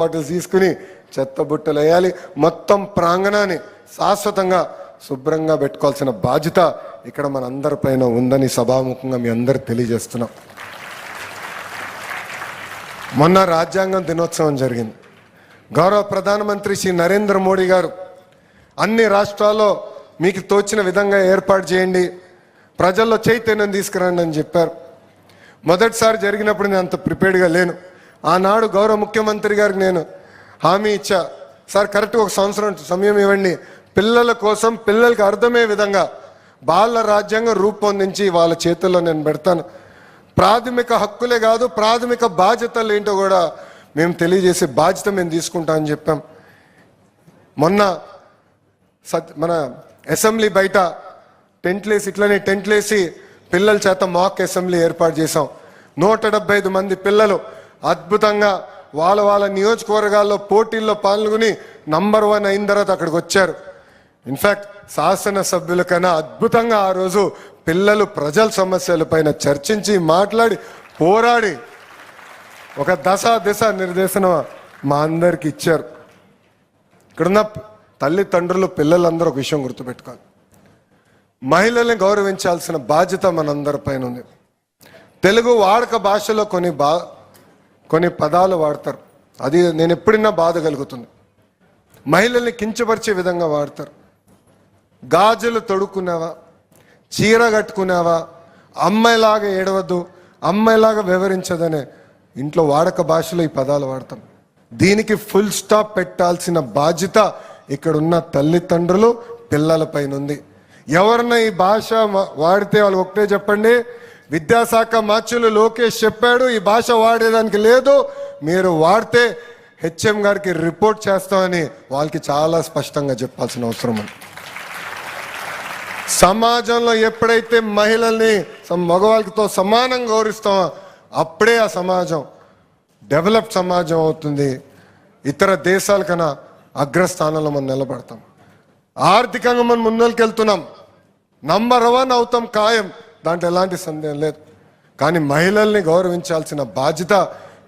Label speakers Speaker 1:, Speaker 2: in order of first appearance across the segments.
Speaker 1: Bottles తీసుకుని చెత్త బుట్టలు వేయాలి. మొత్తం ప్రాంగణాన్ని శాశ్వతంగా శుభ్రంగా పెట్టుకోవాల్సిన బాధ్యత ఇక్కడ మన అందరిపైన ఉందని సభాముఖంగా మీ అందరికి తెలియజేస్తున్నాం. మొన్న రాజ్యాంగం దినోత్సవం జరిగింది. గౌరవ ప్రధానమంత్రి శ్రీ నరేంద్ర మోడీ గారు అన్ని రాష్ట్రాల్లో మీకు తోచిన విధంగా ఏర్పాటు చేయండి, ప్రజల్లో చైతన్యం తీసుకురండి అని చెప్పారు. మొదటిసారి జరిగినప్పుడు నేను అంత ప్రిపేర్డ్గా లేను. ఆనాడు గౌరవ ముఖ్యమంత్రి గారికి నేను హామీ ఇచ్చా, సార్ కరెక్ట్గా 1 సంవత్సరం సమయం ఇవ్వండి, పిల్లల కోసం పిల్లలకి అర్థమయ్యే విధంగా బాల రాజ్యాంగం రూపొందించి వాళ్ళ చేతుల్లో నేను పెడతాను. ప్రాథమిక హక్కులే కాదు, ప్రాథమిక బాధ్యతలు ఏంటో కూడా మేము తెలియజేసే బాధ్యత మేము తీసుకుంటామని చెప్పాం. మొన్న మన అసెంబ్లీ బయట టెంట్లేసి ఇట్లనే టెంట్లేసి పిల్లల చేత మాక్ అసెంబ్లీ ఏర్పాటు చేశాం. 175 మంది పిల్లలు అద్భుతంగా వాళ్ళ నియోజకవర్గాల్లో పోటీల్లో పాల్గొని నంబర్ 1 అయిన తర్వాత అక్కడికి వచ్చారు. ఇన్ఫ్యాక్ట్ శాసనసభ్యుల కన్నా అద్భుతంగా ఆ రోజు పిల్లలు ప్రజల సమస్యలపైన చర్చించి మాట్లాడి పోరాడి ఒక దిశ నిర్దేశనం మా అందరికి ఇచ్చారు. ఇక్కడున్న తల్లిదండ్రులు పిల్లలందరూ ఒక విషయం గుర్తుపెట్టుకోవాలి, మహిళల్ని గౌరవించాల్సిన బాధ్యత మనందరిపైన ఉంది. తెలుగు వాడక భాషలో కొన్ని పదాలు వాడతారు, అది నేను ఎప్పుడైనా బాధ కలుగుతుంది. మహిళల్ని కించపరిచే విధంగా వాడతారు. గాజులు తొడుక్కున్నావా, చీర కట్టుకున్నావా, అమ్మాయిలాగా ఏడవద్దు, అమ్మాయిలాగా వివరించదనే ఇంట్లో వాడక భాషలో ఈ పదాలు వాడతాం. దీనికి ఫుల్ స్టాప్ పెట్టాల్సిన బాధ్యత ఇక్కడున్న తల్లిదండ్రులు పిల్లలపైన ఉంది. ఎవరన్నా ఈ భాష వాడితే వాళ్ళు ఒకటే చెప్పండి, విద్యాశాఖ మంత్రులు లోకేష్ చెప్పాడు ఈ భాష వాడేదానికి లేదు, మీరు వాడితే హెచ్ఎం గారికి రిపోర్ట్ చేస్తామని వాళ్ళకి చాలా స్పష్టంగా చెప్పాల్సిన అవసరం ఉంది. సమాజంలో ఎప్పుడైతే మహిళల్ని మగవాళ్ళతో సమానంగా గౌరవిస్తామో అప్పుడే ఆ సమాజం డెవలప్డ్ సమాజం అవుతుంది. ఇతర దేశాల కన్నా అగ్రస్థానంలో మనం నిలబడతాం. ఆర్థికంగా మనం ముందరికి వెళ్తున్నాం, నంబర్ 1 అవుతాం ఖాయం, దాంట్లో ఎలాంటి సందేహం లేదు. కానీ మహిళల్ని గౌరవించాల్సిన బాధ్యత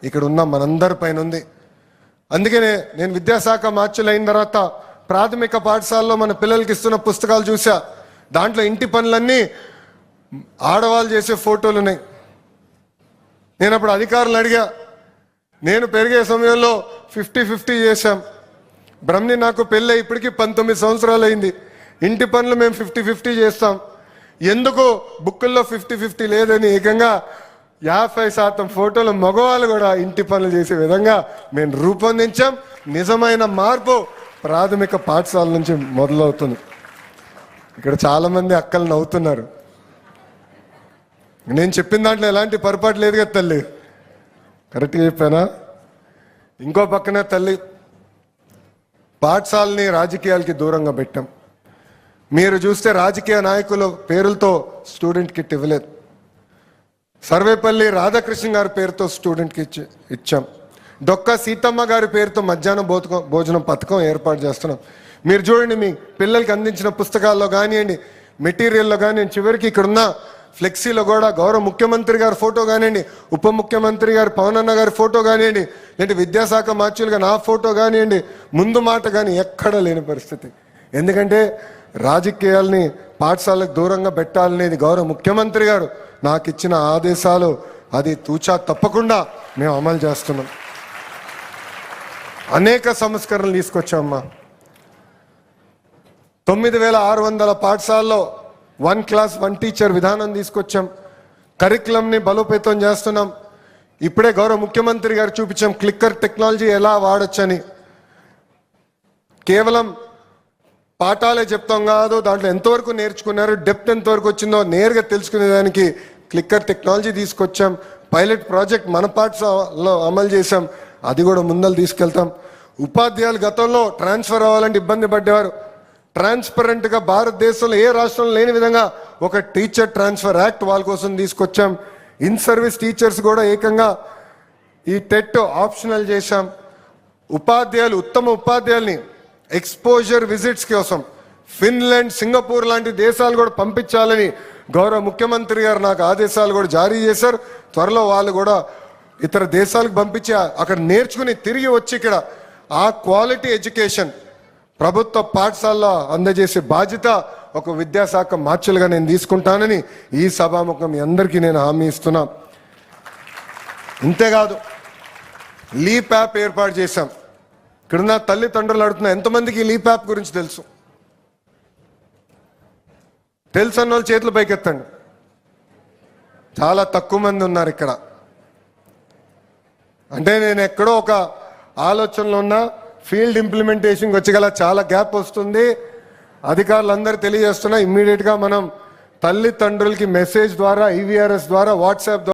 Speaker 1: ఇక్కడ ఉన్న మనందరి పైన ఉంది. అందుకనే నేను విద్యాశాఖ మార్చులు అయిన తర్వాత ప్రాథమిక పాఠశాలలో మన పిల్లలకి ఇస్తున్న పుస్తకాలు చూసా, దాంట్లో ఇంటి పనులన్నీ ఆడవాళ్ళు చేసే ఫోటోలు ఉన్నాయి. నేను అప్పుడు అధికారులు అడిగా, నేను పెరిగే సమయంలో 50-50 చేశాం. బ్రహ్మని నాకు పెళ్ళి ఇప్పటికీ 19 సంవత్సరాలు అయింది. ఇంటి పనులు మేము 50-50 చేస్తాం, ఎందుకు బుక్కుల్లో 50-50 లేదని ఏకంగా 50% ఫోటోలు మగవాళ్ళు కూడా ఇంటి పనులు చేసే విధంగా మేము రూపొందించాం. నిజమైన మార్పు ప్రాథమిక పాఠశాల నుంచి మొదలవుతుంది. ఇక్కడ చాలామంది అక్కలు నవ్వుతున్నారు. నేను చెప్పిన దాంట్లో ఎలాంటి పొరపాటు లేదు కదా తల్లి, కరెక్ట్గా చెప్పానా? ఇంకో పక్కన తల్లి, పాఠశాలని రాజకీయాలకి దూరంగా పెట్టాం. మీరు చూస్తే రాజకీయ నాయకుల పేరులతో స్టూడెంట్ కిట్ ఇవ్వలేదు. సర్వేపల్లి రాధాకృష్ణ గారి పేరుతో స్టూడెంట్ కిట్ ఇచ్చాం. డొక్క సీతమ్మ గారి పేరుతో మధ్యాహ్నం భోజనం పథకం ఏర్పాటు చేస్తున్నాం. మీరు చూడండి, మీ పిల్లలకి అందించిన పుస్తకాల్లో కానివ్వండి, మెటీరియల్లో కానివ్వండి, చివరికి ఇక్కడున్న ఫ్లెక్సీలో కూడా గౌరవ ముఖ్యమంత్రి గారి ఫోటో కానివ్వండి, ఉప ముఖ్యమంత్రి గారు పవన్ అన్న గారి ఫోటో కానివ్వండి, లేదంటే విద్యాశాఖ మార్చులుగా నా ఫోటో కానివ్వండి, ముందు మాట కానీ ఎక్కడ లేని పరిస్థితి. ఎందుకంటే రాజకీయాల్ని పాఠశాలకు దూరంగా పెట్టాలనేది గౌరవ ముఖ్యమంత్రి గారు నాకు ఇచ్చిన ఆదేశాలు, అది తూచా తప్పకుండా మేము అమలు చేస్తున్నాం. అనేక సంస్కరణలు తీసుకొచ్చామమ్మా. 9600 పాఠశాలలో 1 క్లాస్ 1 టీచర్ విధానం తీసుకొచ్చాం. కరికులంని బలోపేతం చేస్తున్నాం. ఇప్పుడే గౌరవ ముఖ్యమంత్రి గారు చూపించాం క్లిక్కర్ టెక్నాలజీ ఎలా వాడచ్చని. కేవలం పాఠాలే చెప్తాం కాదు, దాంట్లో ఎంతవరకు నేర్చుకున్నారు, డెప్త్ ఎంతవరకు వచ్చిందో నేరుగా తెలుసుకునేదానికి క్లిక్కర్ టెక్నాలజీ తీసుకొచ్చాం. పైలట్ ప్రాజెక్ట్ మన పాఠశాలలో అమలు చేశాం, అది కూడా ముందలు తీసుకెళ్తాం. ఉపాధ్యాయులు గతంలో ట్రాన్స్ఫర్ అవ్వాలంటే ఇబ్బంది పడ్డేవారు. ట్రాన్స్పరెంట్గా భారతదేశంలో ఏ రాష్ట్రంలో లేని విధంగా ఒక టీచర్ ట్రాన్స్ఫర్ యాక్ట్ వాళ్ళ కోసం తీసుకొచ్చాం. ఇన్ సర్వీస్ టీచర్స్ కూడా ఏకంగా ఈ టెట్ ఆప్షనల్ చేశాం. ఉపాధ్యాయులు, ఉత్తమ ఉపాధ్యాయుల్ని ఎక్స్పోజర్ విజిట్స్ కోసం ఫిన్లాండ్, సింగపూర్ లాంటి దేశాలు కూడా పంపించాలని గౌరవ ముఖ్యమంత్రి గారు నాకు ఆదేశాలు కూడా జారీ చేశారు. త్వరలో వాళ్ళు కూడా ఇతర దేశాలకు పంపించి అక్కడ నేర్చుకుని తిరిగి వచ్చి ఇక్కడ ఆ క్వాలిటీ ఎడ్యుకేషన్ ప్రభుత్వ పాఠశాలలో అందజేసే బాధ్యత ఒక విద్యాశాఖ మార్చులుగా నేను తీసుకుంటానని ఈ సభాముఖం మీ అందరికీ నేను హామీ ఇస్తున్నా. ఇంతేకాదు లీప్ యాప్ ఏర్పాటు చేశాం. ఇక్కడున్న తల్లిదండ్రులు అడుగుతున్నా, ఎంతమందికి ఈ లీప్ యాప్ గురించి తెలుసు? తెలుసు అన్న వాళ్ళు చేతులు పైకెత్తండి. చాలా తక్కువ మంది ఉన్నారు ఇక్కడ. అంటే నేను ఎక్కడో ఒక ఆలోచనలో ఉన్న ఫీల్డ్ ఇంప్లిమెంటేషన్కి వచ్చి చాలా గ్యాప్ వస్తుంది. అధికారులందరూ తెలియజేస్తున్నా, ఇమ్మీడియట్గా మనం తల్లిదండ్రులకి మెసేజ్ ద్వారా, ఈవీఆర్ఎస్ ద్వారా, వాట్సాప్ ద్వారా